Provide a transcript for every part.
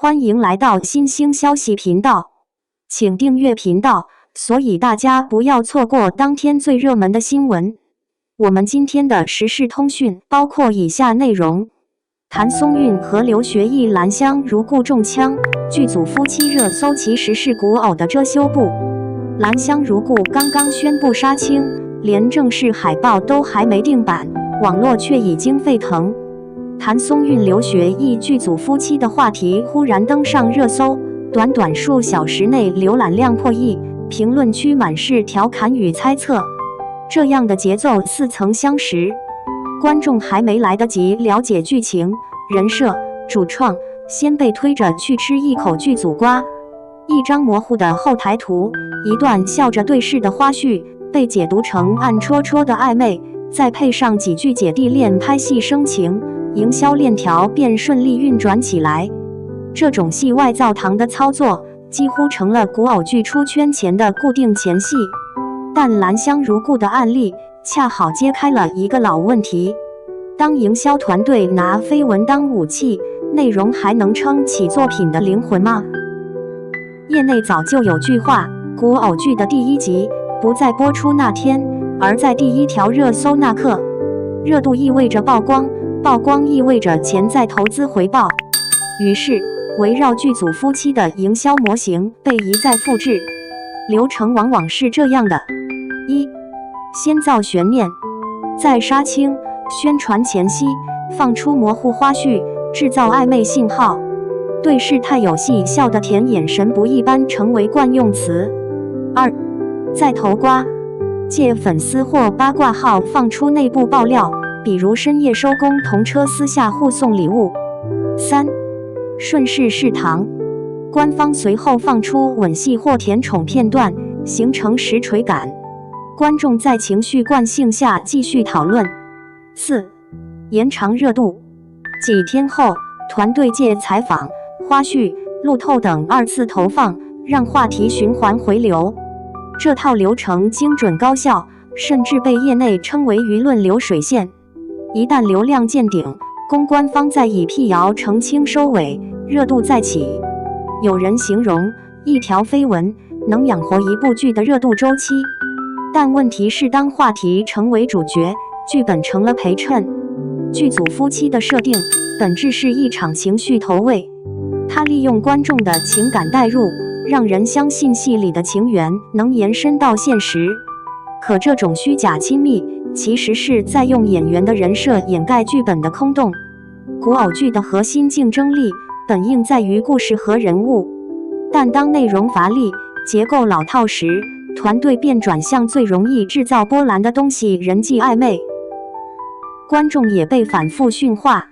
欢迎来到新兴消息频道，请订阅频道，所以大家不要错过当天最热门的新闻。我们今天的时事通讯包括以下内容：谭松韵和刘学义兰香如故中枪，剧组夫妻热搜其实是古偶的遮羞布。兰香如故刚刚宣布杀青，连正式海报都还没定版，网络却已经沸腾。谭松韵、刘学义剧组夫妻的话题忽然登上热搜，短短数小时内浏览量破亿，评论区满是调侃与猜测。这样的节奏似曾相识，观众还没来得及了解剧情、人设、主创，先被推着去吃一口剧组瓜。一张模糊的后台图，一段笑着对视的花絮，被解读成暗戳戳的暧昧，再配上几句姐弟恋拍戏生情，营销链条便顺利运转起来。这种戏外澡堂的操作，几乎成了古偶剧出圈前的固定前戏。但兰香如故的案例，恰好揭开了一个老问题：当营销团队拿绯闻当武器，内容还能撑起作品的灵魂吗？业内早就有句话，古偶剧的第一集不在播出那天，而在第一条热搜那刻。热度意味着曝光，曝光意味着潜在投资回报。于是，围绕剧组夫妻的营销模型被一再复制，流程往往是这样的：一、先造悬念，在杀青、宣传前夕放出模糊花絮，制造暧昧信号，对事态有戏笑得甜眼神不一般成为惯用词。二、再投瓜，借粉丝或八卦号放出内部爆料，比如深夜收工同车私下互送礼物。三、顺势试糖，官方随后放出吻戏或甜宠片段，形成实锤感，观众在情绪惯性下继续讨论。四、延长热度，几天后团队借采访、花絮、路透等二次投放，让话题循环回流。这套流程精准高效，甚至被业内称为舆论流水线。一旦流量见顶，公关方再以辟谣澄清收尾，热度再起。有人形容一条绯闻能养活一部剧的热度周期，但问题是当话题成为主角，剧本成了陪衬。剧组夫妻的设定本质是一场情绪投喂，它利用观众的情感代入，让人相信戏里的情缘能延伸到现实。可这种虚假亲密，其实是在用演员的人设掩盖剧本的空洞。古偶剧的核心竞争力本应在于故事和人物，但当内容乏力、结构老套时，团队便转向最容易制造波澜的东西——人际暧昧。观众也被反复驯化，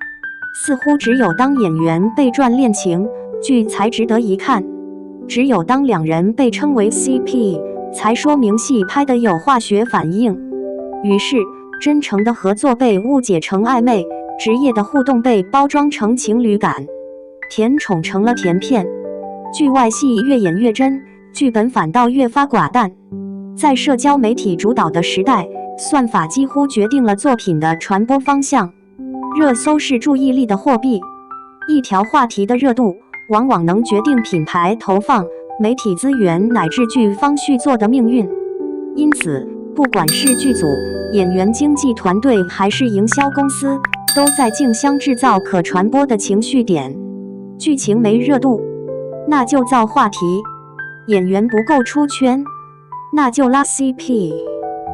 似乎只有当演员被传恋情，剧才值得一看；只有当两人被称为 CP， 才说明戏拍得有化学反应。于是，真诚的合作被误解成暧昧，职业的互动被包装成情侣感，甜宠成了甜片。剧外戏越演越真，剧本反倒越发寡淡。在社交媒体主导的时代，算法几乎决定了作品的传播方向。热搜是注意力的货币，一条话题的热度往往能决定品牌投放、媒体资源乃至剧方续作的命运。因此，不管是剧组、演员经纪团队还是营销公司，都在竞相制造可传播的情绪点。剧情没热度，那就造话题；演员不够出圈，那就拉 CP。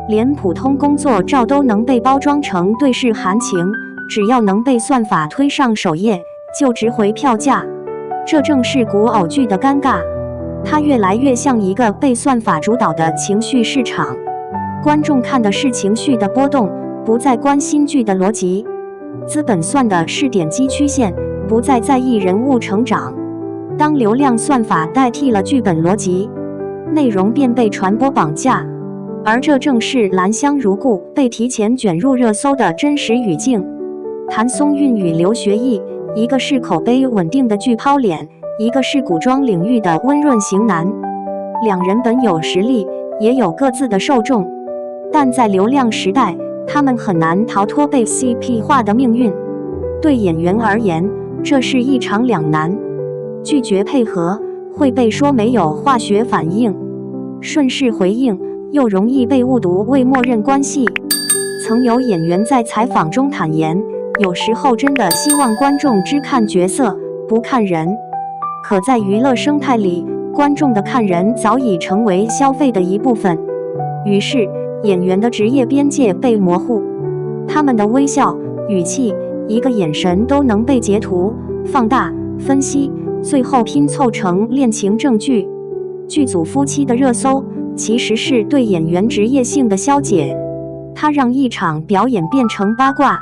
连普通工作照都能被包装成对视含情，只要能被算法推上首页，就值回票价。这正是古偶剧的尴尬，它越来越像一个被算法主导的情绪市场。观众看的是情绪的波动，不再关心剧的逻辑；资本算的是点击曲线，不再在意人物成长。当流量算法代替了剧本逻辑，内容便被传播绑架。而这正是兰香如故被提前卷入热搜的真实语境。谭松韵与刘学义，一个是口碑稳定的巨抛脸，一个是古装领域的温润型男。两人本有实力，也有各自的受众，但在流量时代，他们很难逃脱被 CP 化的命运。对演员而言，这是一场两难。拒绝配合，会被说没有化学反应；顺势回应，又容易被误读为默认关系。曾有演员在采访中坦言，有时候真的希望观众只看角色，不看人。可在娱乐生态里，观众的看人早已成为消费的一部分，于是演员的职业边界被模糊，他们的微笑、语气、一个眼神都能被截图、放大、分析，最后拼凑成恋情证据。剧组夫妻的热搜其实是对演员职业性的消解，它让一场表演变成八卦，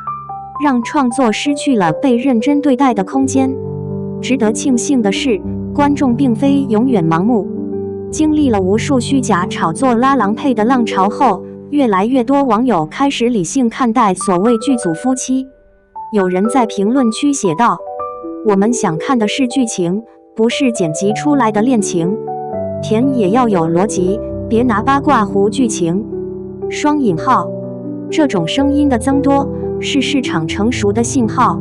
让创作失去了被认真对待的空间。值得庆幸的是，观众并非永远盲目。经历了无数虚假炒作拉郎配的浪潮后，越来越多网友开始理性看待所谓剧组夫妻。有人在评论区写道：“我们想看的是剧情，不是剪辑出来的恋情。甜也要有逻辑，别拿八卦糊剧情。”双引号。这种声音的增多是市场成熟的信号。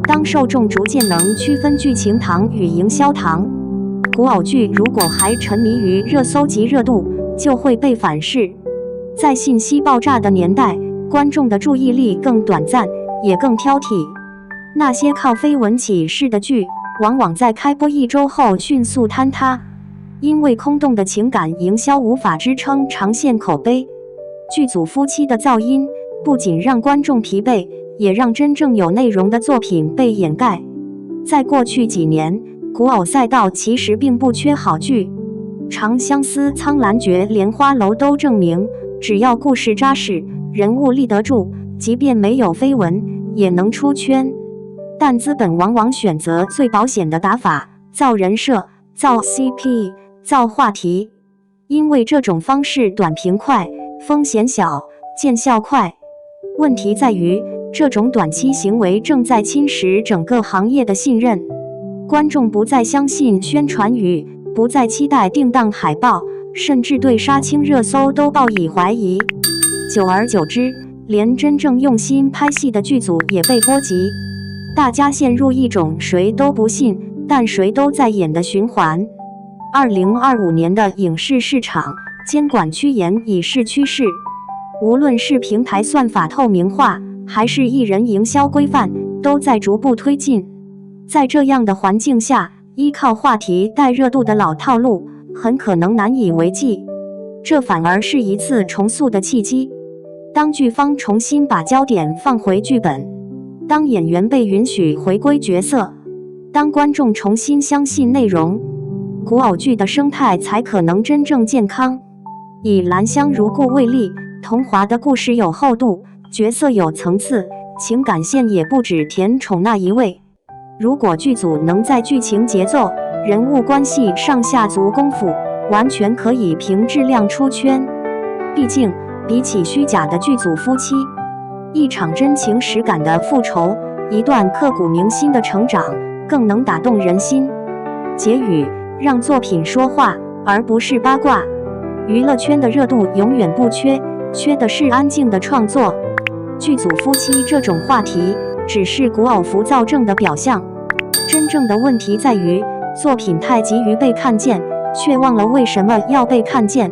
当受众逐渐能区分剧情糖与营销糖，古偶剧如果还沉迷于热搜及热度，就会被反噬。在信息爆炸的年代，观众的注意力更短暂，也更挑剔。那些靠绯闻起势的剧，往往在开播1周后迅速坍塌，因为空洞的情感营销无法支撑长线口碑。剧组夫妻的噪音不仅让观众疲惫，也让真正有内容的作品被掩盖。在过去几年，古偶赛道其实并不缺好剧，《长相思》《苍兰诀》《莲花楼》都证明，只要故事扎实，人物立得住，即便没有绯闻，也能出圈。但资本往往选择最保险的打法，造人设、造 CP、造话题，因为这种方式短平快，风险小，见效快。问题在于，这种短期行为正在侵蚀整个行业的信任。观众不再相信宣传语，不再期待定档海报，甚至对杀青热搜都抱以怀疑。久而久之，连真正用心拍戏的剧组也被波及。大家陷入一种谁都不信，但谁都在演的循环。2025年的影视市场监管趋严已是趋势，无论是平台算法透明化，还是艺人营销规范，都在逐步推进。在这样的环境下，依靠话题带热度的老套路很可能难以为继，这反而是一次重塑的契机。当剧方重新把焦点放回剧本，当演员被允许回归角色，当观众重新相信内容，古偶剧的生态才可能真正健康。以兰香如故为例，桐华的故事有厚度，角色有层次，情感线也不止甜宠那一位。如果剧组能在剧情节奏、人物关系上下足功夫，完全可以凭质量出圈。毕竟，比起虚假的剧组夫妻，一场真情实感的复仇，一段刻骨铭心的成长，更能打动人心。结语：让作品说话，而不是八卦。娱乐圈的热度永远不缺，缺的是安静的创作。剧组夫妻这种话题，只是古偶浮躁症的表象。真正的问题在于，作品太急于被看见，却忘了为什么要被看见。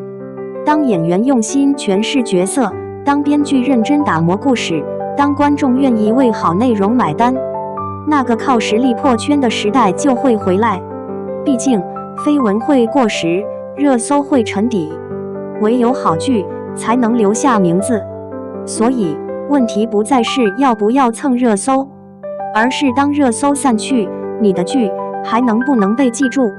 当演员用心诠释角色，当编剧认真打磨故事，当观众愿意为好内容买单，那个靠实力破圈的时代就会回来。毕竟，绯闻会过时，热搜会沉底，唯有好剧才能留下名字。所以，问题不再是要不要蹭热搜，而是当热搜散去，你的剧还能不能被记住？